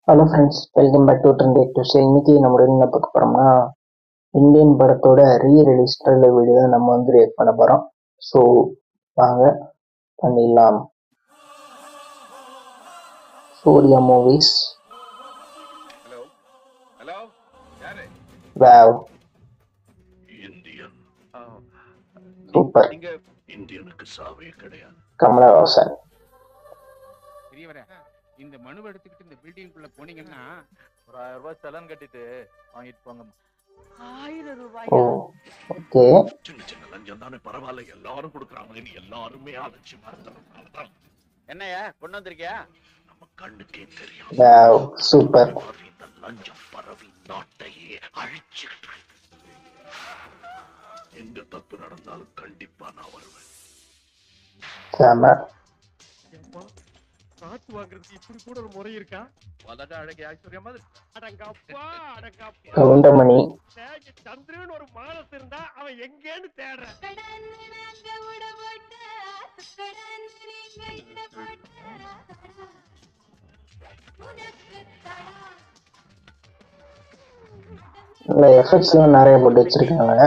Hello friends, welcome back to trend actives. இன்னைக்கு நம்ம என்ன பார்க்க போகிறோம்னா, இந்தியன் படத்தோட ரீ-ரிலீஸ் ட்ரெய்லர் வீடியோ தான் நம்ம வந்து ரியாக்ட் பண்ண போகிறோம். ஸோ வாங்க பண்ணிடலாம். சூர்யா மூவிஸ். Wow, super. இந்தியனுக்கு சாவே கிடையாது. கமலஹாசன். இந்த மனு எடுத்துக்கிட்டு இந்த பில்டிங்குள்ள போனீங்கன்னா ஒரு 1000 ரூபாய் செலன் கட்டிட்டு வாங்கிட்டு போங்க. 1000 ரூபாய்? ஓ ஓகே. சின்ன சின்ன லஞ்சம் தானே பரவாயில்ல, எல்லாரும் கொடுக்குறாங்களேன்னு எல்லாருமே அலட்சியமா இருந்தாங்க. என்னையா கொண்டு வந்திருக்கியா? நம்ம கண்ணுக்கே தெரியும். Wow, super. இந்த லஞ்சம் பரவி நாட்டையே அழிச்சுக்கிட்டு எங்க தப்பு நடந்தாலும் கண்டிப்பா நான் வருவேன். செம. காத்து வாங்குறதுக்கு இப்படி கூட ஒரு முறை இருக்கா? வலக அழகி ஐஸ்வர்யா மாதிரி. அடங்கப்பா அடங்கப்பா. கவுண்டமணி. சந்திரன் ஒரு மானஸ் இருந்தா அவன் எங்கேன்னு தேடுற. இல்ல, எஃபெக்ட்ஸ் எல்லாம் நிறைய போட்டு வச்சிருக்காங்க.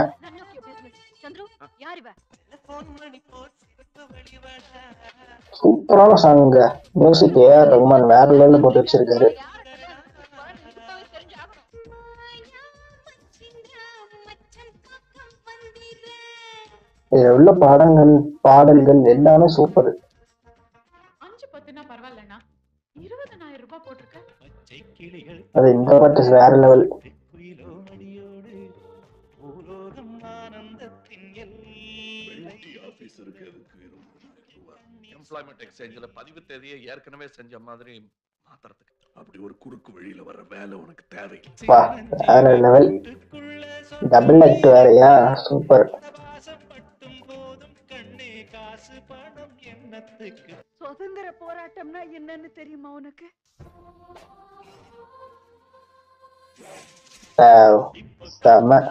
சூப்பரான சாங். மியூசிக் ஏஆர் ரஹ்மான் வேற லெவல்ல போட்டு வச்சிருக்காரு. இதுல உள்ள பாடல்கள் எல்லாமே சூப்பர். 5-10னா பரவாயில்லண்ணா, 20,000 ரூபாய் போட்டிருக்கேன். அது இந்த பாட்டு வேற லெவல். எம்ப்ளாய்மெண்ட் எக்ஸ்சேஞ்சில் பதிவு தேதியை ஏற்கனவே செஞ்ச மாதிரி மாத்துறதுக்கு அப்படி ஒரு குறுக்கு வழியில வர வேலை உனக்கு தேவை. வேற லெவல். டபுள் ஆக்ட் வேறயா? சூப்பர். சுதந்திர போராட்டம்னா என்னன்னு தெரியுமா உனக்கு? செம.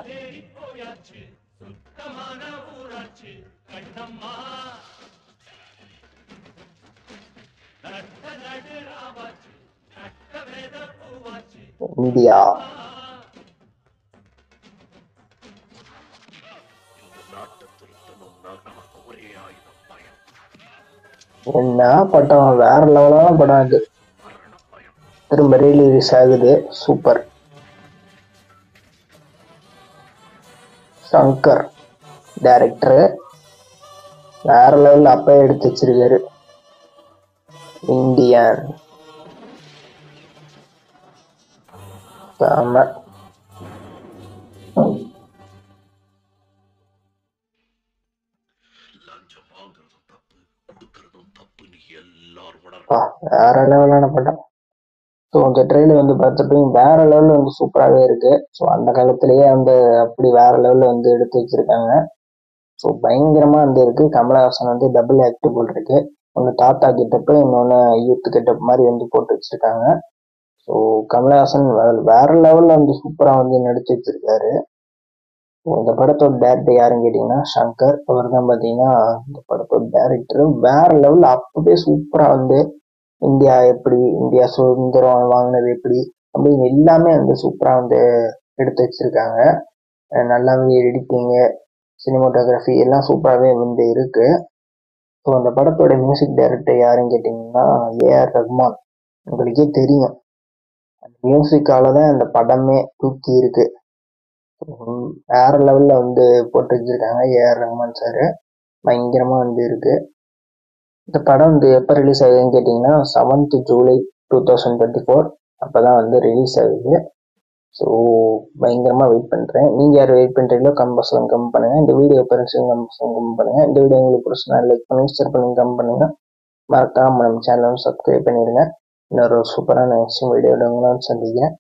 இந்தியா. என்ன படம், வேற லெவலான படம் இது. திரும்ப ரீலீஸ் ஆகுது. சூப்பர். சங்கர் டைரக்டர், வேற லெவல்ல அப்ப எடுத்து வச்சிருக்காரு. இந்தியன். செம. வேற லெவலான படம். ஸோ அந்த ட்ரெயிலர் வந்து பார்த்துட்டு வேற லெவலில் வந்து சூப்பராகவே இருக்கு. ஸோ அந்த காலத்திலேயே வந்து அப்படி வேற லெவலில் வந்து எடுத்து வச்சிருக்காங்க. ஸோ பயங்கரமாக வந்து இருக்கு. கமலஹாசன் வந்து டபுள் ஆக்ட் போல் இருக்கு. ஒன்று தாத்தா கெட்டப்பு, இன்னொன்று யூத் கெட்டப் மாதிரி வந்து போட்டு வச்சிருக்காங்க. ஸோ கமலஹாசன் வேற லெவலில் வந்து சூப்பராக வந்து நடிச்சு வச்சிருக்காரு. இந்த படத்தோட டேரக்டர் யாருன்னு கேட்டிங்கன்னா சங்கர். அவர் தான் பார்த்தீங்கன்னா இந்த படத்தோட டேரக்டர். வேற லெவலில் அப்பவே சூப்பராக வந்து இந்தியா சுதந்திரம் வாங்கினது எப்படி அப்படின்னு எல்லாமே வந்து சூப்பராக வந்து எடுத்து வச்சிருக்காங்க. நல்லாவே எடிட்டிங்கு, சினிமோட்டோகிராஃபி எல்லாம் சூப்பராகவே வந்து இருக்கு. ஸோ அந்த படத்தோட மியூசிக் டைரக்டர் யாருன்னு கேட்டிங்கன்னா ஏஆர் ரஹ்மான். உங்களுக்கே தெரியும், அந்த மியூசிக்கால தான் இந்த படமே தூக்கி இருக்கு. வேற லெவலில் வந்து போட்டு வச்சிருக்காங்க ஏஆர் ரஹ்மான் சார். பயங்கரமாக வந்து இருக்கு. இந்த படம் வந்து எப்போ ரிலீஸ் ஆகுதுன்னு கேட்டிங்கன்னா 7th July 2024 அப்போ தான் வந்து ரிலீஸ் ஆகுது. ஸோ பயங்கரமாக வெயிட் பண்ணுறேன். நீங்கள் யார் வெயிட் பண்ணுறீங்களோ கம்பல்சரி கமெண்ட் பண்ணுங்கள். இந்த வீடியோ பிடிச்சி கம்பல்சரி கமெண்ட் பண்ணுங்கள். இந்த வீடியோ உங்களுக்கு பிடிச்சினா லைக் பண்ணுங்கள், ஷேர் பண்ணுங்கள், கமெண்ட் பண்ணுங்கள். மறக்காம நம்ம சேனலை சப்ஸ்கிரைப் பண்ணிடுங்க. இன்னொரு சூப்பரான நெக்ஸ்ட் வீடியோட உங்களை சந்திக்கிறேன்.